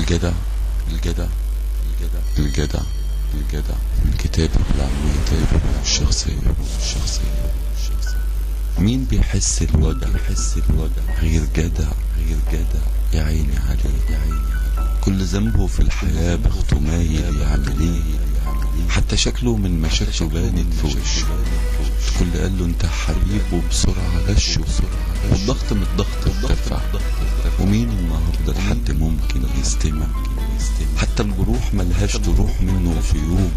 الجدع الجدع الجدع الجدع الجدع الكتاب العلمي الشخصية. مين بيحس الوجع غير جدع يا عيني عليه. كل ذنبه في الحياة بخته مايل يعمليه، حتى شكله من مشاكله بانت في وشه. الكل قال له انت حبيب وبسرعة غشه، والضغط من الضغط ارتفع. ومين النهاردة لحد ممكن يستمع؟ حتى الجروح ملهاش تروح منه في يوم.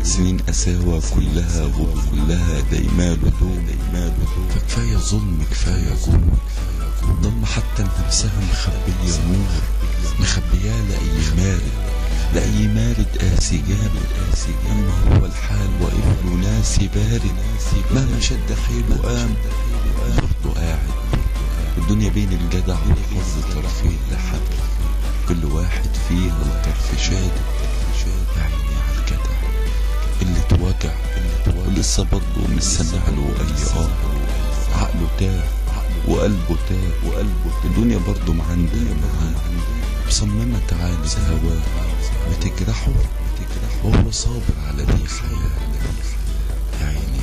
سنين قساوة كلها وكلها دايماله دوم. فكفاية ظلم كفاية جوع، ضم حتى نفسها مخبية نور، مخبياه لأي مارد قاسي جامد. أما هو الحال وإبنه ناسي بارد، مهما شد حيله قام برضه قاعد. الدنيا بين الجدع والحظ طرفين لحبل، كل واحد فيه الطرف شادد. يا عيني على الجدع اللي اتوجع ولسه برضه مش سامع له أي عقله تاه وقلبه تاه. الدنيا برضه معندها مصممة تعالج هواه، بتجرحه وهو صابر على دي حياة. يا عيني